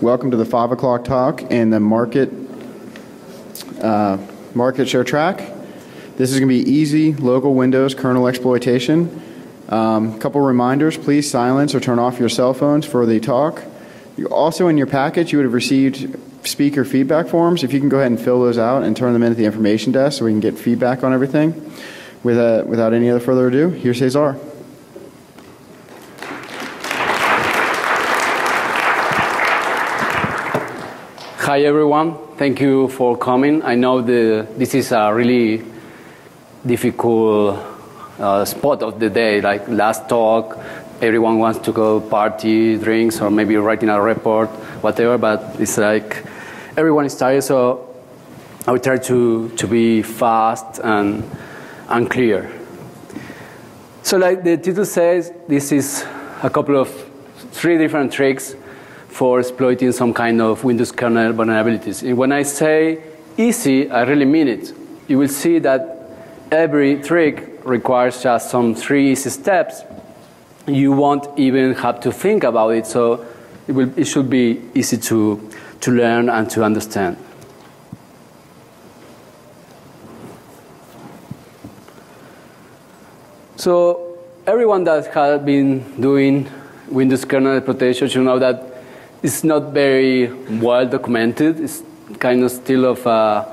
Welcome to the 5 o'clock talk in the market share track. This is going to be easy local Windows kernel exploitation. Couple reminders, please silence or turn off your cell phones for the talk. Also in your package you would have received speaker feedback forms. If you can go ahead and fill those out and turn them in at the information desk so we can get feedback on everything. Without any other further ado, here's Cesar. Hi everyone, thank you for coming. I know this is a really difficult spot of the day, like last talk, everyone wants to go party, drinks, or maybe writing a report, whatever, but it's like everyone is tired, so I will try to be fast and clear. So like the title says, this is a couple of 3 different tricks for exploiting some kind of Windows kernel vulnerabilities. And when I say easy, I really mean it. You will see that every trick requires just some 3 easy steps. You won't even have to think about it, so it should be easy to learn and to understand. So everyone that has been doing Windows kernel exploitation should know that it's not very well documented. It's kind of still of a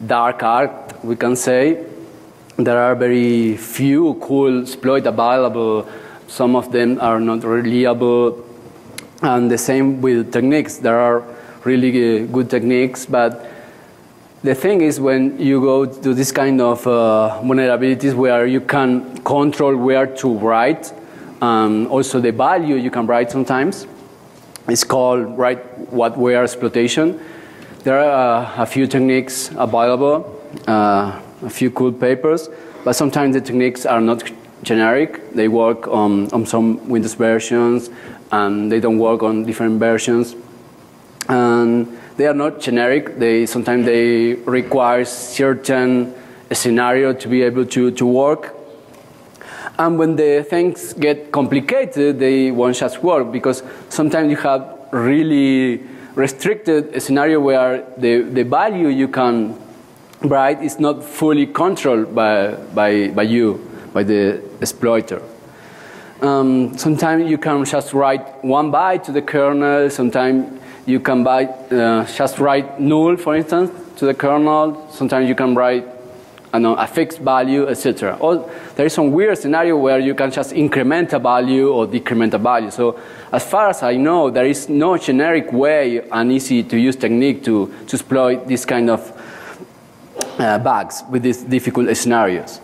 dark art, we can say. There are very few cool exploits available. Some of them are not reliable. And the same with techniques. There are really good techniques, but the thing is when you go to this kind of vulnerabilities where you can control where to write, also the value you can write sometimes, it's called write-what-where exploitation. There are a few techniques available, a few cool papers, but sometimes the techniques are not generic. They work on some Windows versions, and they don't work on different versions. And they are not generic. Sometimes they require certain scenario to be able to work. And when the things get complicated, they won't just work, because sometimes you have really restricted scenario where the value you can write is not fully controlled by you, by the exploiter. Sometimes you can just write 1 byte to the kernel. Sometimes you can just write null, for instance, to the kernel. Sometimes you can write a fixed value, etc. Or there is some weird scenario where you can just increment a value or decrement a value. So as far as I know, there is no generic way and easy to use technique to exploit this kind of bugs with these difficult scenarios.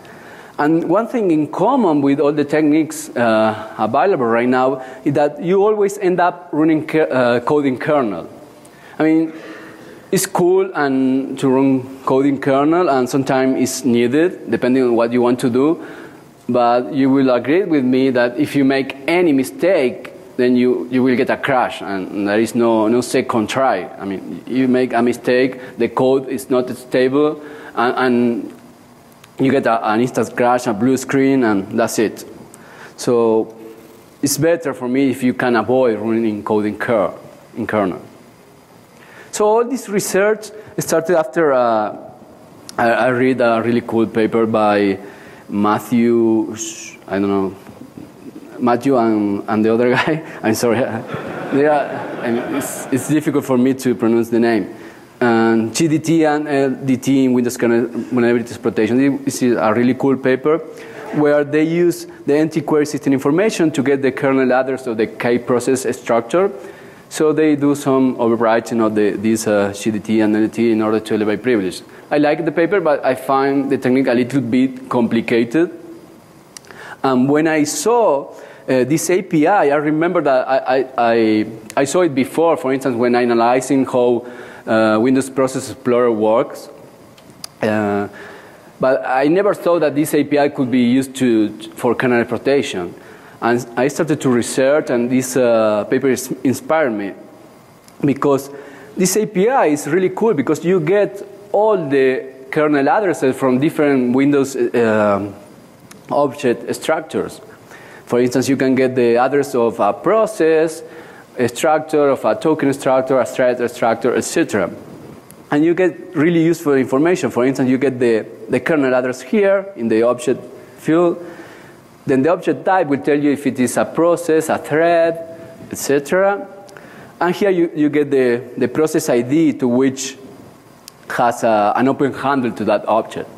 And one thing in common with all the techniques available right now is that you always end up running code in kernel. I mean, it's cool to run code in kernel, and sometimes it's needed, depending on what you want to do. But you will agree with me that if you make any mistake, then you will get a crash, and there is no second try. I mean, you make a mistake, the code is not stable, and you get an instant crash, a blue screen, and that's it. So it's better for me if you can avoid running code in kernel. So all this research started after I read a really cool paper by Matthew, I don't know, Matthew and the other guy. I'm sorry. It's difficult for me to pronounce the name. And GDT and LDT in Windows kernel vulnerability exploitation. This is a really cool paper where they use the anti-query system information to get the kernel address of the K process structure. So they do some overwriting of these GDT and LDT in order to elevate privilege. I like the paper, but I find the technique a little bit complicated. When I saw this API, I remember that I saw it before, for instance, when analyzing how Windows Process Explorer works. But I never thought that this API could be used for kernel exploitation. And I started to research, and this paper inspired me, because this API is really cool because you get all the kernel addresses from different Windows object structures. For instance, you can get the address of a process, structure, of a token structure, a thread structure, etc. And you get really useful information. For instance, you get the kernel address here in the object field. Then the object type will tell you if it is a process, a thread, etc. And here you get the process ID to which has an open handle to that object.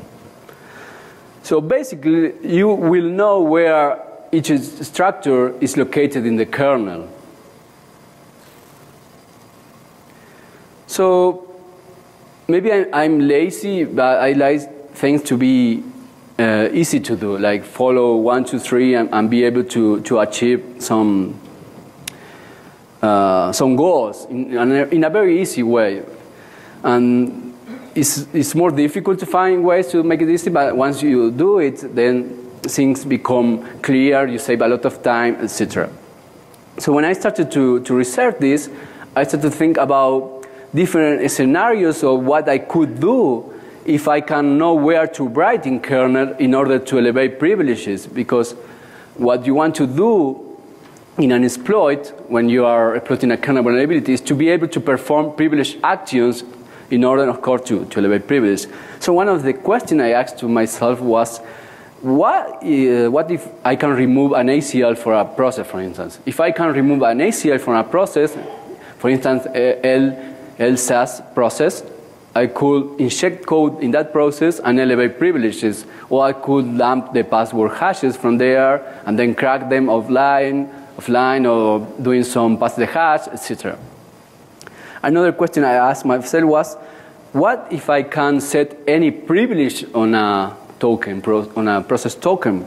So basically, you will know where each structure is located in the kernel. So maybe I'm lazy, but I like things to be easy to do, like follow 1, 2, 3, and be able to achieve some goals in a very easy way. And it's more difficult to find ways to make it easy, but once you do it, then things become clear, you save a lot of time, etc. So when I started to research this, I started to think about different scenarios of what I could do if I can know where to write in kernel in order to elevate privileges. Because what you want to do in an exploit, when you are exploiting a kernel vulnerability, is to be able to perform privileged actions in order, of course, to elevate privilege. So one of the questions I asked to myself was, what if I can remove an ACL for a process, for instance? If I can remove an ACL from a process, for instance, LSAS process, I could inject code in that process and elevate privileges. Or I could dump the password hashes from there and then crack them offline or doing some pass the hash, etc. Another question I asked myself was, what if I can set any privilege on a token, on a process token?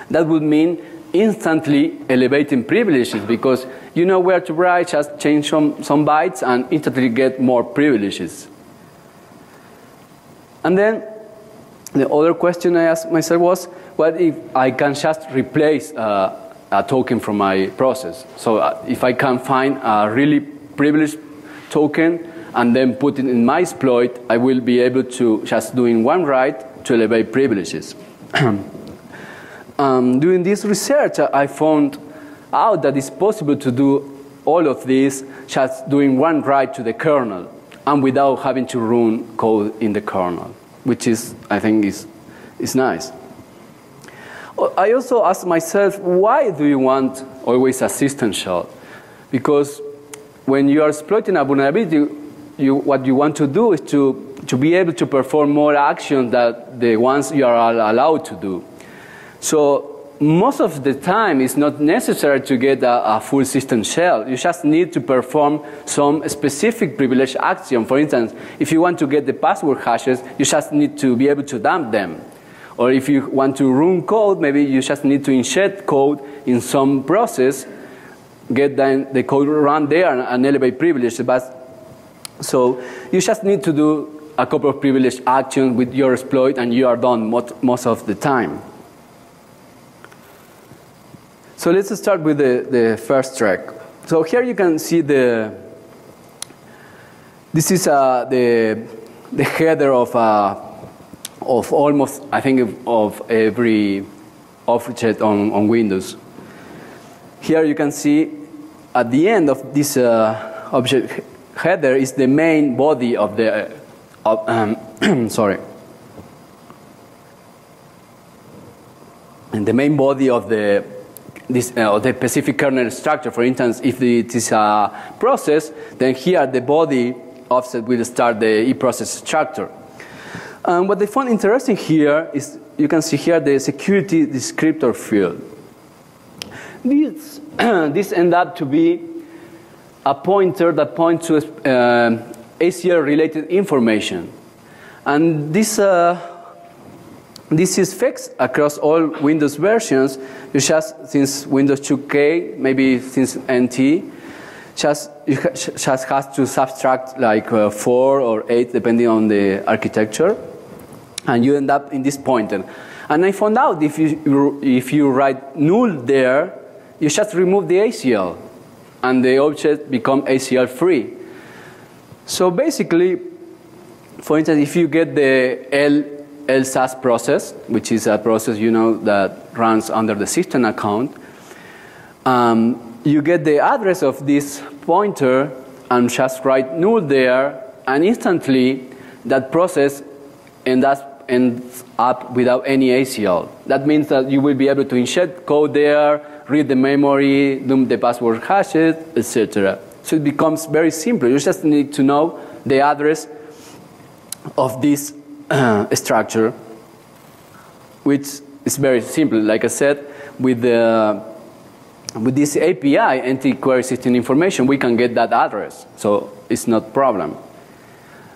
That would mean instantly elevating privileges, because you know where to write, just change some bytes and instantly get more privileges. And then the other question I asked myself was, what if I can just replace a token from my process? So if I can find a really privileged token and then put it in my exploit, I will be able to just doing one write to elevate privileges. Doing this research, I found out that it's possible to do all of this just doing one write to the kernel and without having to run code in the kernel, which is, I think, is nice. I also asked myself, why do you want always a system shell? Because when you are exploiting a vulnerability, what you want to do is to be able to perform more actions than the ones you are allowed to do. So most of the time, it's not necessary to get a full system shell. You just need to perform some specific privileged action. For instance, if you want to get the password hashes, you just need to be able to dump them. Or if you want to run code, maybe you just need to inject code in some process, get the code run there and elevate privileges. So you just need to do a couple of privileged actions with your exploit and you are done most of the time. So let's start with the first track. So here you can see this is the header of almost, I think, of every object on Windows. Here you can see at the end of this object header is the main body of the sorry. And the main body of the specific kernel structure. For instance, if it is a process, then here the body offset will start the eProcess structure. What I found interesting here is you can see here the security descriptor field. This ends up to be a pointer that points to ACL related information. And this is fixed across all Windows versions. You just, since Windows 2K, maybe since NT, you just have to subtract like 4 or 8 depending on the architecture, and you end up in this pointer. And I found out if you write null there, you just remove the ACL, and the object become ACL free. So basically, for instance, if you get the LSAS process, which is a process that runs under the system account, you get the address of this pointer and just write null there, and instantly that process ends up without any ACL. That means that you will be able to inject code there, read the memory, dump the password hashes, etc. So it becomes very simple. You just need to know the address of this structure, which is very simple. Like I said, with this API, entity query system information, we can get that address. So it's not a problem.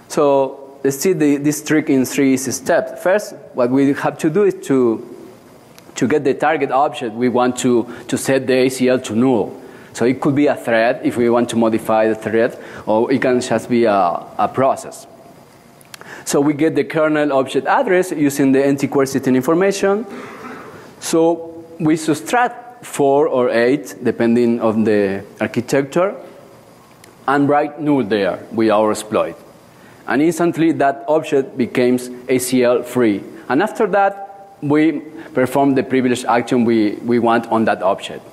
So let's see this trick in 3 steps. First, what we have to do is to get the target object, we want to set the ACL to null. So it could be a thread if we want to modify the thread, or it can just be a process. So we get the kernel object address using the entity query system information. So we subtract 4 or 8, depending on the architecture, and write null there with our exploit. And instantly that object becomes ACL free. And after that, we perform the privileged action we want on that object.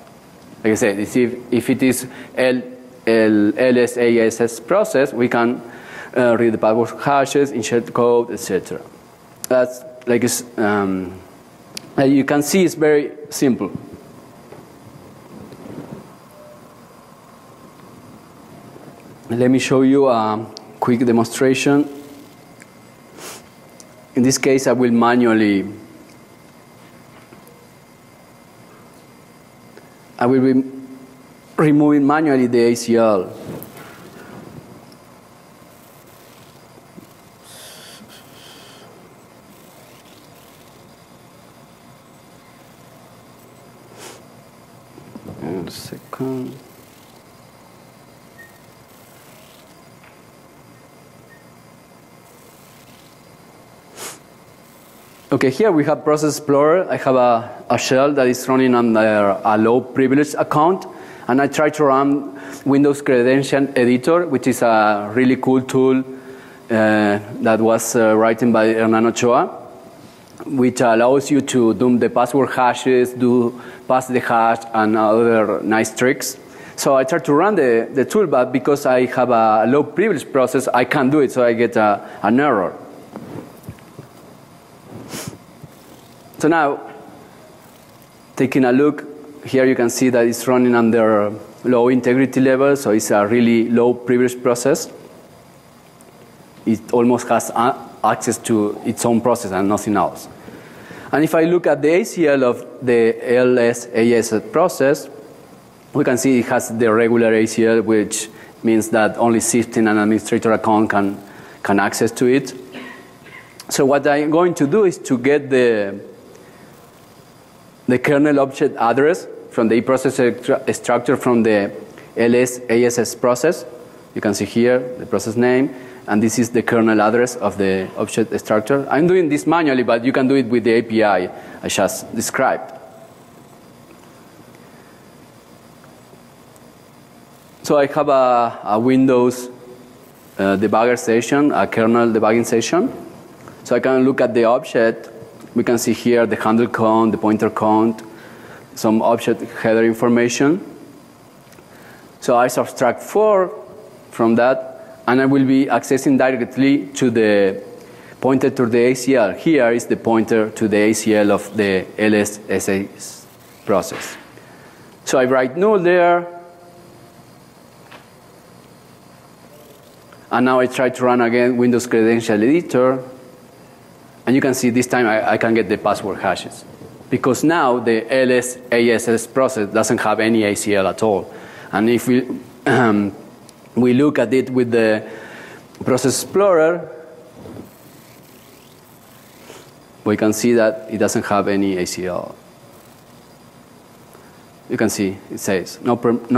Like I said, if it is LSASS process, we can read the password hashes, insert code, etc. That's like you can see, it's very simple. Let me show you a quick demonstration. In this case, I will be removing manually the ACL. And a second. Okay, here we have Process Explorer. I have a shell that is running under a low privilege account, and I try to run Windows Credential Editor, which is a really cool tool that was written by Hernan Ochoa, which allows you to dump the password hashes, pass the hash, and other nice tricks. So I try to run the tool, but because I have a low privilege process, I can't do it, so I get an error. So now, taking a look, here you can see that it's running under low integrity level, so it's a really low privilege process. It almost has access to its own process and nothing else. And if I look at the ACL of the LSASS process, we can see it has the regular ACL, which means that only system and administrator account can access to it. So what I'm going to do is to get the kernel object address from the eProcess structure from the LSASS process. You can see here the process name, and this is the kernel address of the object structure. I'm doing this manually, but you can do it with the API I just described. So I have a Windows debugger session, a kernel debugging session. So I can look at the object. We can see here the handle count, the pointer count, some object header information. So I subtract 4 from that, and I will be accessing directly to the pointer to the ACL. Here is the pointer to the ACL of the LSASS process. So I write null there, and now I try to run again Windows Credential Editor. And you can see this time I can get the password hashes, because now the LSASS process doesn't have any ACL at all. And if we look at it with the Process Explorer, we can see that it doesn't have any ACL. You can see it says no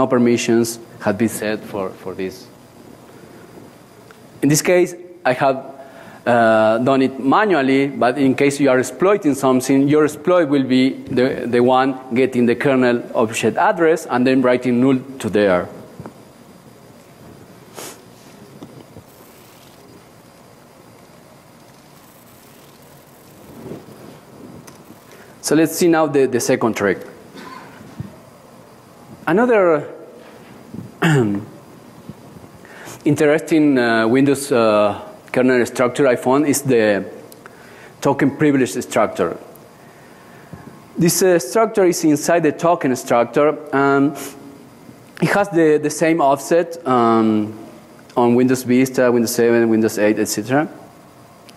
permissions had been set for this. In this case, I have done it manually, but in case you are exploiting something, your exploit will be the one getting the kernel object address and then writing null to there. So let's see now the second trick. Another interesting Windows kernel structure I found is the token privilege structure. This structure is inside the token structure, and it has the same offset on Windows Vista, Windows 7, Windows 8, etc.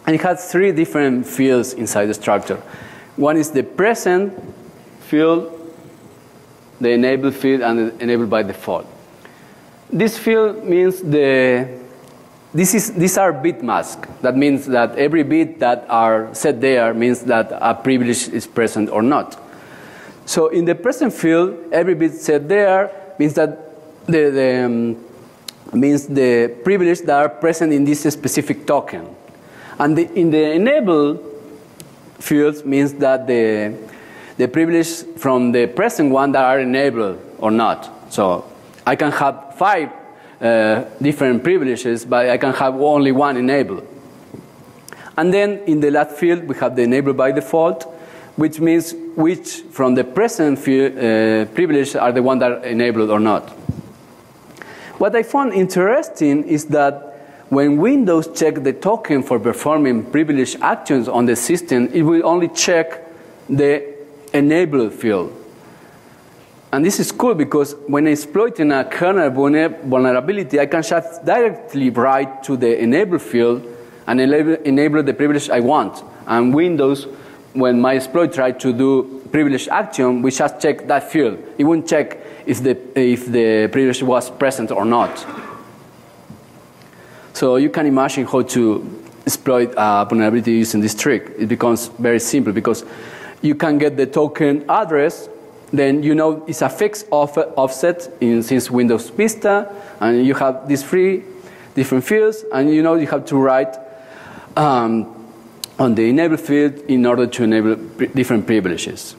And it has three different fields inside the structure. One is the present field, the enable field, and the enable by default. This field means these are bit masks. That means that every bit that are set there means that a privilege is present or not. So in the present field, every bit set there means that means the privilege that are present in this specific token. And in the enable fields means that the privilege from the present one that are enabled or not. So I can have 5 different privileges, but I can have only one enabled. And then in the last field, we have the enable by default, which means which from the present field, privilege are the one that are enabled or not. What I found interesting is that when Windows checks the token for performing privileged actions on the system, it will only check the enable field. And this is cool because when exploiting a kernel vulnerability, I can just directly write to the enable field and enable the privilege I want. And Windows, when my exploit tries to do privileged action, we just check that field. It won't check if the privilege was present or not. So you can imagine how to exploit a vulnerability using this trick. It becomes very simple because you can get the token address, then you know it's a fixed offset since Windows Vista, and you have these 3 different fields, and you know you have to write on the enable field in order to enable different privileges.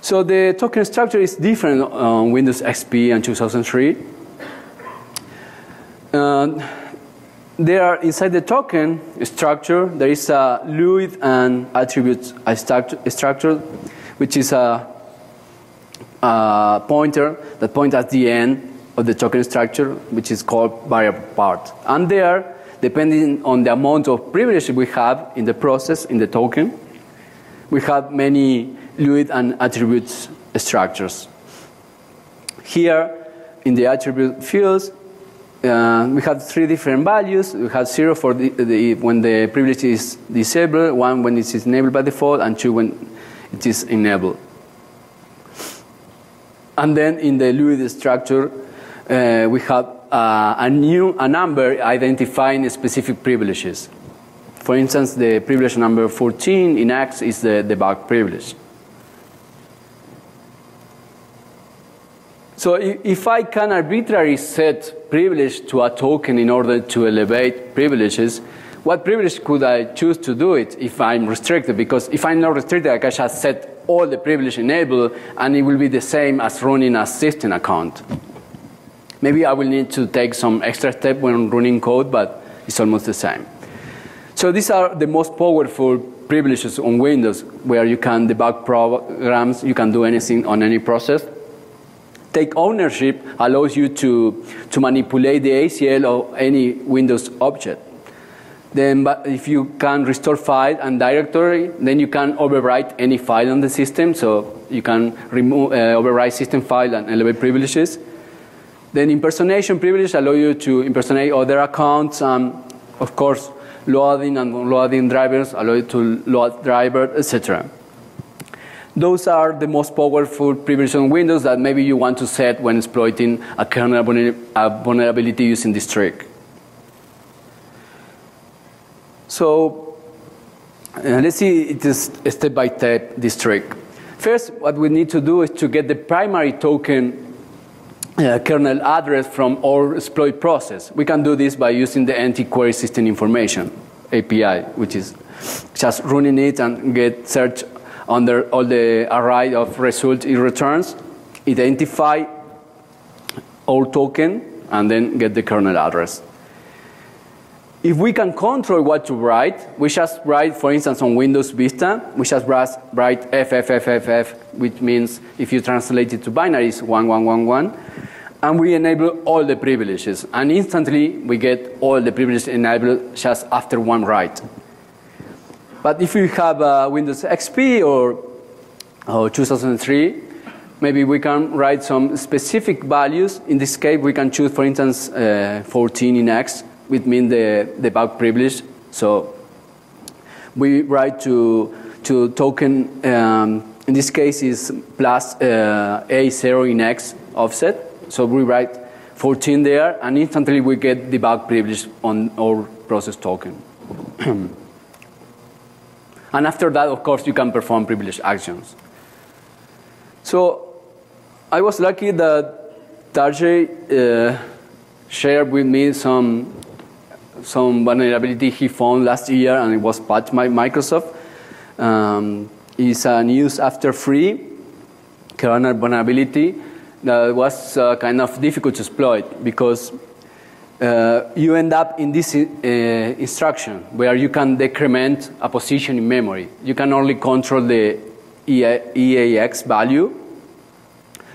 So the token structure is different on Windows XP and 2003. There are inside the token structure, there is a LUID and attribute structure, which is a pointer that points at the end of the token structure, which is called variable part. And there, depending on the amount of privilege we have in the process, in the token, we have many LUID and attribute structures. Here, in the attribute fields, we have 3 different values. We have 0 for when the privilege is disabled, 1 when it is enabled by default, and 2 when it is enabled. And then in the LUID structure, we have a number identifying specific privileges. For instance, the privilege number 14 in X is the debug privilege. So if I can arbitrarily set privilege to a token in order to elevate privileges, what privilege could I choose to do it if I'm restricted? Because if I'm not restricted, I can just set all the privilege enabled, and it will be the same as running a system account. Maybe I will need to take some extra step when running code, but it's almost the same. So these are the most powerful privileges on Windows, where you can debug programs, you can do anything on any process. Take ownership allows you to manipulate the ACL of any Windows object. Then, but if you can restore file and directory, then you can overwrite any file on the system. So you can remove, overwrite system file and elevate privileges. Then impersonation privilege allow you to impersonate other accounts. Of course, loading and unloading drivers allow you to load drivers, etc. Those are the most powerful privileges on Windows that maybe you want to set when exploiting a kernel vulnerability using this trick. So let's see it is step by step, this trick. First, what we need to do is to get the primary token kernel address from our exploit process. We can do this by using the anti-query system information API, which is just running it and get search under all the array of results it returns, identify our token, and then get the kernel address. if we can control what to write, we just write, for instance, on Windows Vista, we just write FFFFF, which means if you translate it to binary, it's 1111. And we enable all the privileges. And instantly, we get all the privileges enabled just after one write. But if you have Windows XP or 2003, maybe we can write some specific values. In this case, we can choose, for instance, 14 in X, which means the debug privilege. So we write to token, in this case is plus A0 in X offset. So we write 14 there, and instantly we get debug privilege on our process token. And after that, of course, you can perform privileged actions. So I was lucky that Tarjei shared with me some vulnerability he found last year, and it was patched by Microsoft. It's a news after free kernel vulnerability that was kind of difficult to exploit because you end up in this instruction where you can decrement a position in memory. You can only control the EAX value.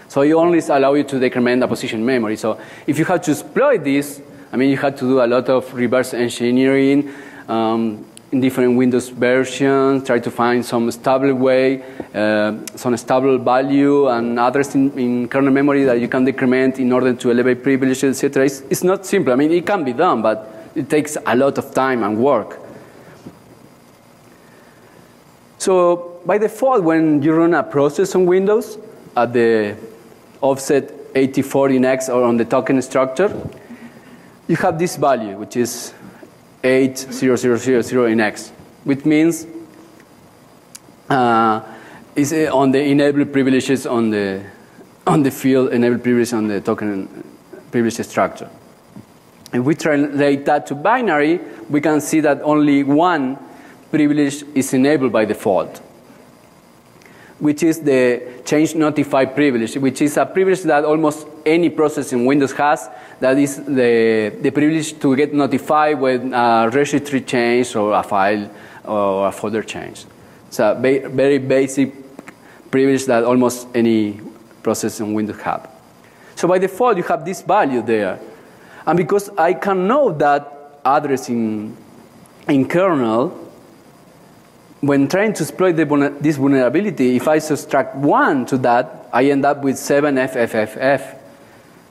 So it only allows you to decrement a position in memory. So if you have to exploit this, I mean, you have to do a lot of reverse engineering in different Windows versions, try to find some stable way, some stable value, and others in kernel memory that you can decrement in order to elevate privileges, etc. It's not simple. I mean, it can be done, but it takes a lot of time and work. So by default, when you run a process on Windows at the offset 84 in X or on the token structure, you have this value, which is 80000 in X, which means is on the enabled privileges on the field enabled privileges on the token privilege structure. If we translate that to binary, we can see that only one privilege is enabled by default, which is the change notify privilege, which is a privilege that almost any process in Windows has. That is the privilege to get notified when a registry change or a file or a folder change. It's a very basic privilege that almost any process in Windows have. So by default, you have this value there. And because I can know that address in kernel, when trying to exploit this vulnerability, if I subtract 1 to that, I end up with 7FFFF.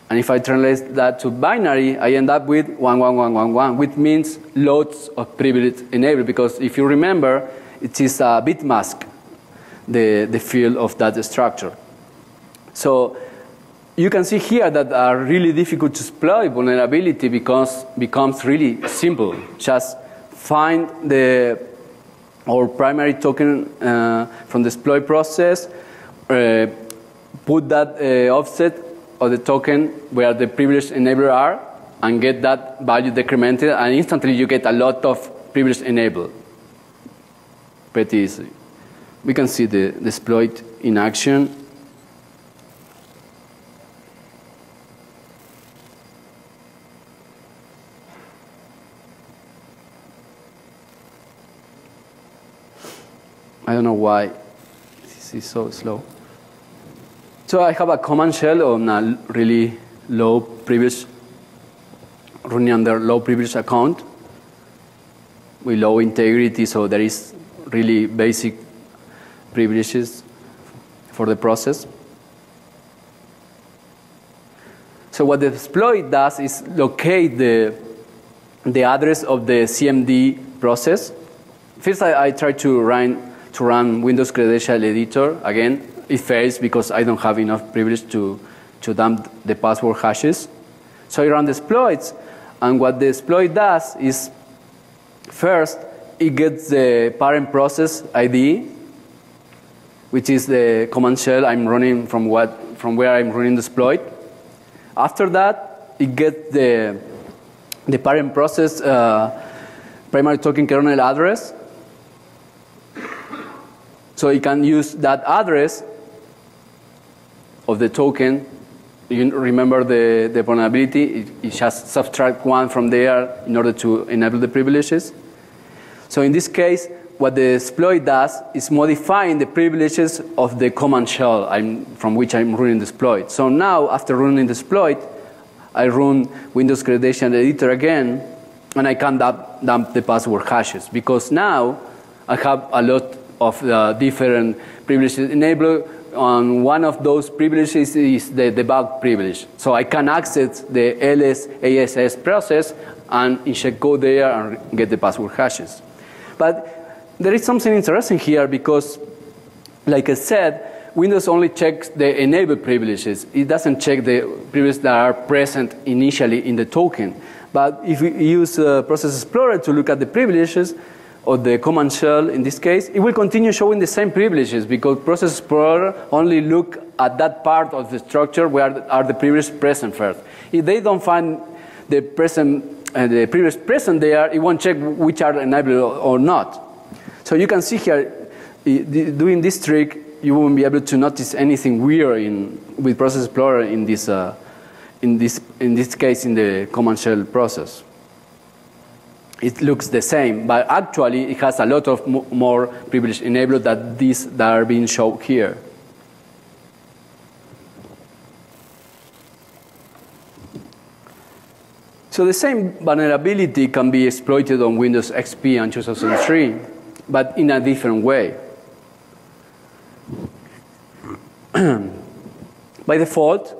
And if I translate that to binary, I end up with 11111, which means loads of privilege enabled, because if you remember, it is a bit mask, the field of that structure. So you can see here that are really difficult to exploit vulnerability because becomes really simple. Just find our primary token from the exploit process, put that offset of the token where the privilege enabler are, and get that value decremented, and instantly you get a lot of privilege enabled. Pretty easy. We can see the exploit in action. I don't know why this is so slow. So I have a command shell on a really low privilege, running under low privilege account with low integrity, so there is really basic privileges for the process. So what the exploit does is locate the address of the CMD process. First, I try to run Windows Credential Editor. Again, it fails because I don't have enough privilege to dump the password hashes. So I run the exploits, and what the exploit does is, first, it gets the parent process ID, which is the command shell I'm running from where I'm running the exploit. After that, it gets the parent process primary token kernel address. So you can use that address of the token you remember the vulnerability, it just subtract 1 from there in order to enable the privileges. So in this case, what the exploit does is modifying the privileges of the command shell from which I'm running the exploit. So now, after running the exploit, I run Windows Credential Editor again, and I can dump the password hashes, because now I have a lot of different privileges enabled. On one of those privileges is the debug privilege. So I can access the LS-ASS process and inject code there and get the password hashes. But there is something interesting here, because, like I said, Windows only checks the enabled privileges. It doesn't check the privileges that are present initially in the token. But if we use Process Explorer to look at the privileges, or the command shell in this case, it will continue showing the same privileges, because Process Explorer only look at that part of the structure where are the privileges present first. If they don't find the privilege present there, it won't check which are enabled or not. So you can see here, doing this trick, you won't be able to notice anything weird with Process Explorer in this case in the command shell process. It looks the same, but actually it has a lot of more privilege enabled than these that are being shown here. So the same vulnerability can be exploited on Windows XP and 2003, but in a different way. By default,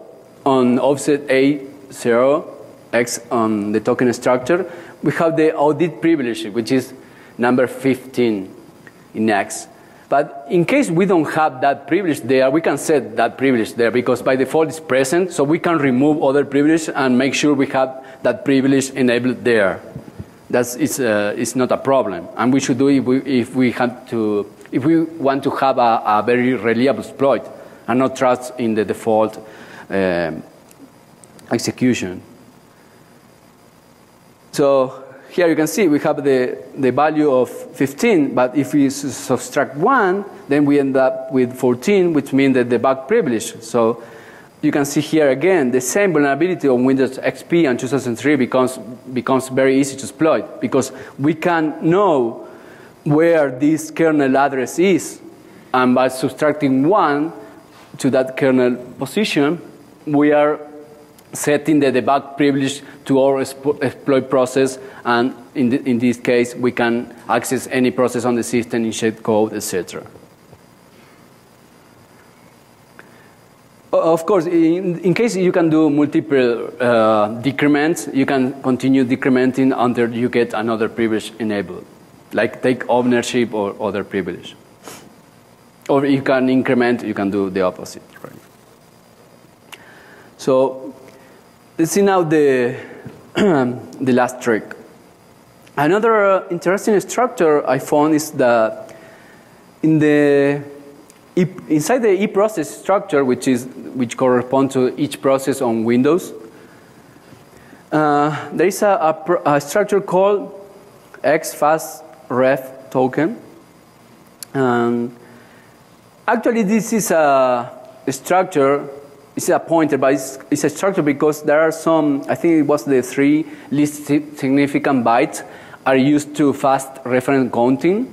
on offset A0X on the token structure, we have the audit privilege, which is number 15 in X. But in case we don't have that privilege there, we can set that privilege there, because by default it's present, so we can remove other privilege and make sure we have that privilege enabled there. It's not a problem, and we should do it if we want to have a very reliable exploit and not trust in the default execution. So here you can see we have the value of 15, but if we subtract 1, then we end up with 14, which means the debug privilege. So you can see here again the same vulnerability on Windows XP and 2003 becomes very easy to exploit, because we can know where this kernel address is, and by subtracting 1 to that kernel position, we are setting the debug privilege to our exploit process, and in this case, we can access any process on the system, inject code, etc. Of course, in case you can do multiple decrements, you can continue decrementing until you get another privilege enabled, like take ownership or other privilege. Or you can increment, you can do the opposite. Right? So let's see now the last trick. Another interesting structure I found is that inside the eProcess structure, which corresponds to each process on Windows, there is a structure called xfast_ref token. Actually, this is a structure. It's a pointer, but it's a structure because there are some, I think it was the 3 least significant bytes are used to fast reference counting.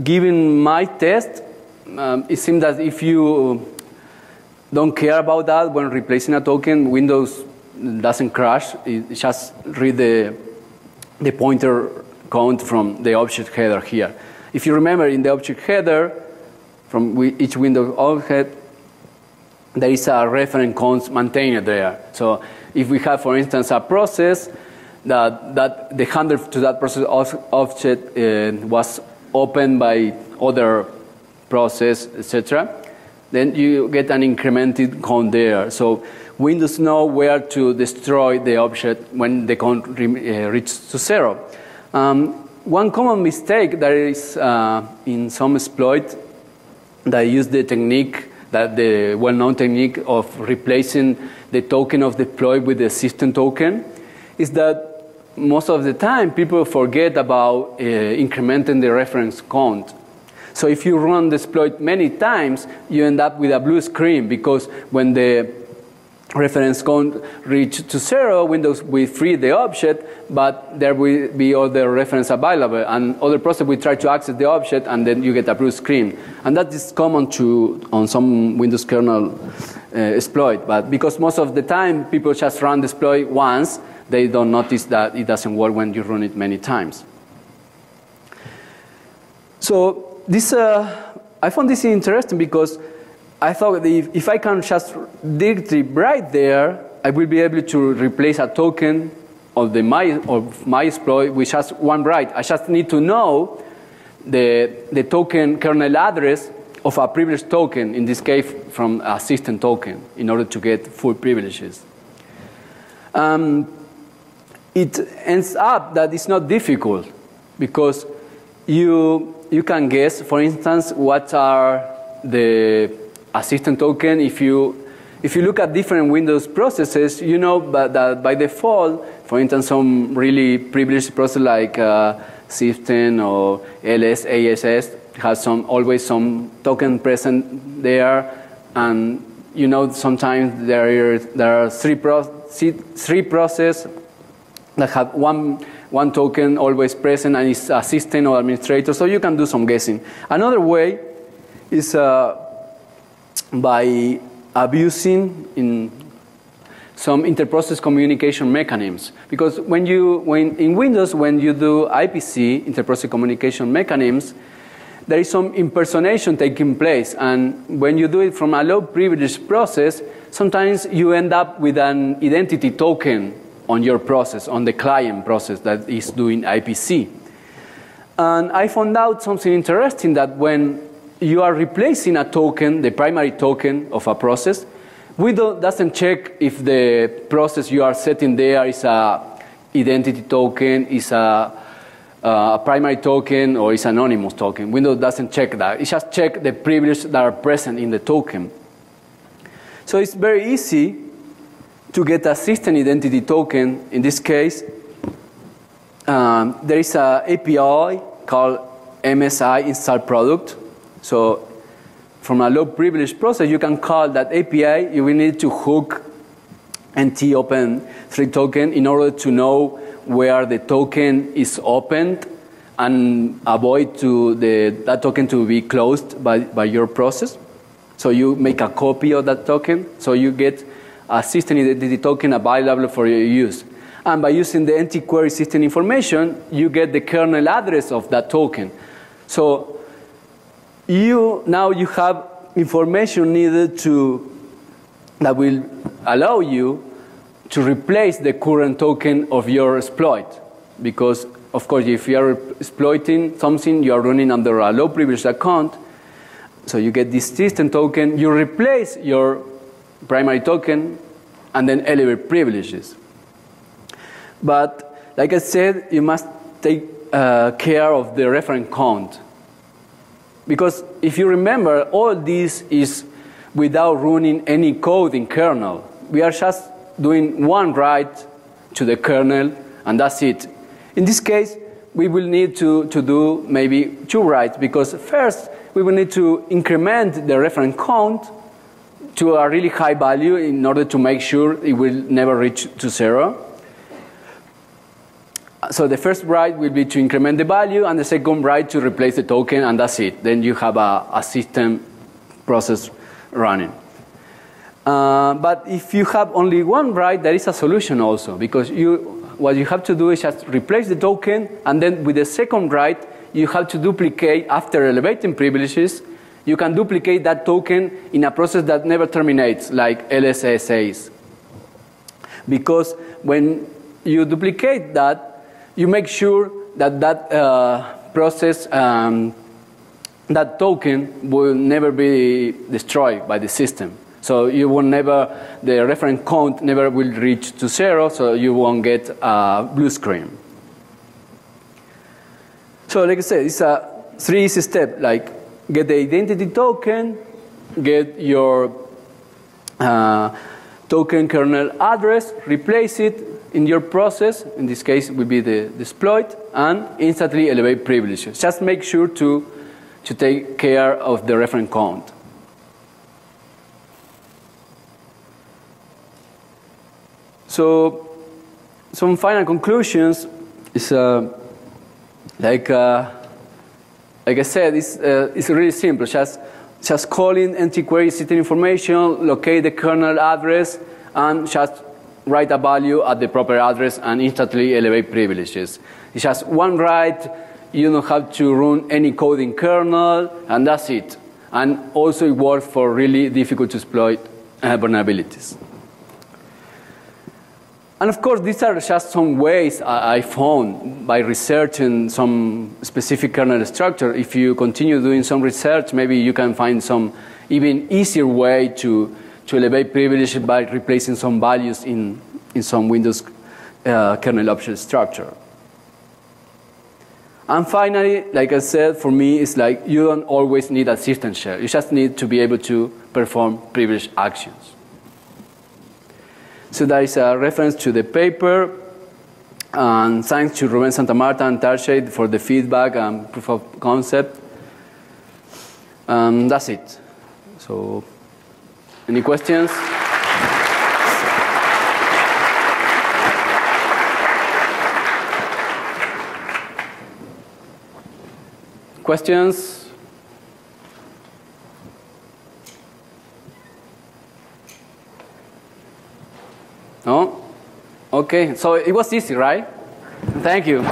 Given my test, it seems that if you don't care about that when replacing a token, Windows doesn't crash. It just read the pointer count from the object header here. If you remember, in the object header, from each Windows object, there is a reference count maintained there. So if we have, for instance, a process that the handle to that process object was opened by other process, etc., then you get an incremented count there. So Windows knows where to destroy the object when the count reaches to 0. One common mistake there is in some exploit that use the technique, the well-known technique of replacing the token of deploy with the system token, is that most of the time people forget about incrementing the reference count. So if you run the exploit many times, you end up with a blue screen, because when the reference count reach to 0, Windows will free the object, but there will be other reference available, and other process will try to access the object, and then you get a blue screen. And that is common on some Windows kernel exploit, but because most of the time people just run the exploit once, they don't notice that it doesn't work when you run it many times. So this, I found this interesting because I thought if I can just directly right there, I will be able to replace a token of my exploit with just one write. I just need to know the token kernel address of a privileged token, in this case from a system token, in order to get full privileges. It ends up that it's not difficult, because you can guess, for instance, what are the assistant token. If you look at different Windows processes, you know that by default, for instance, some really privileged process like system or ls, ASS has always some token present there, and you know sometimes there are three processes that have one token always present, and it's assistant or administrator, so you can do some guessing. Another way is by abusing in some interprocess communication mechanisms. Because in Windows, when you do IPC, interprocess communication mechanisms, there is some impersonation taking place. And when you do it from a low privilege process, sometimes you end up with an identity token on your process, on the client process that is doing IPC. And I found out something interesting, that when you are replacing a token, the primary token of a process, Windows doesn't check if the process you are setting there is a identity token, is a primary token, or is an anonymous token. Windows doesn't check that. It just checks the privileges that are present in the token. So it's very easy to get a system identity token. In this case, there is an API called MSI install product. So from a low privilege process, you can call that API. You will need to hook NT open thread token in order to know where the token is opened and avoid that token to be closed by your process. So you make a copy of that token, so you get a system identity token available for your use. And by using the NT query system information, you get the kernel address of that token. So now you have information needed that will allow you to replace the current token of your exploit. Because, of course, if you are exploiting something, you are running under a low privilege account, so you get this system token, you replace your primary token, and then elevate privileges. But, like I said, you must take care of the reference count. Because if you remember, all this is without running any code in kernel. We are just doing one write to the kernel, and that's it. In this case, we will need to do maybe two writes, because first, we will need to increment the reference count to a really high value in order to make sure it will never reach to 0. So the first write will be to increment the value, and the second write to replace the token, and that's it. Then you have a system process running. But if you have only one write, there is a solution also, because what you have to do is just replace the token, and then with the second write, you have to duplicate, after elevating privileges, you can duplicate that token in a process that never terminates, like LSSAs. Because when you duplicate that, you make sure that process, that token will never be destroyed by the system. So you will the reference count never will reach to 0, so you won't get a blue screen. So like I said, it's a 3 easy step, like get the identity token, get your token kernel address, replace it in your process. In this case, it will be the exploit, and instantly elevate privileges. Just make sure to to take care of the reference count. So some final conclusions is like I said, it's really simple. Just calling empty query system information, locate the kernel address, and just write a value at the proper address and instantly elevate privileges. It's just one write. You don't have to run any code in kernel, and that's it. And also it works for really difficult to exploit vulnerabilities. And of course, these are just some ways I found by researching some specific kernel structure. If you continue doing some research, maybe you can find some even easier way to elevate privilege by replacing some values in some Windows kernel object structure. And finally, like I said, for me, it's like you don't always need a system share. You just need to be able to perform privileged actions. So there is a reference to the paper. And thanks to Ruben Santamarta and Tarshade for the feedback and proof of concept. That's it. So, any questions? Questions? No? Okay, so it was easy, right? Thank you.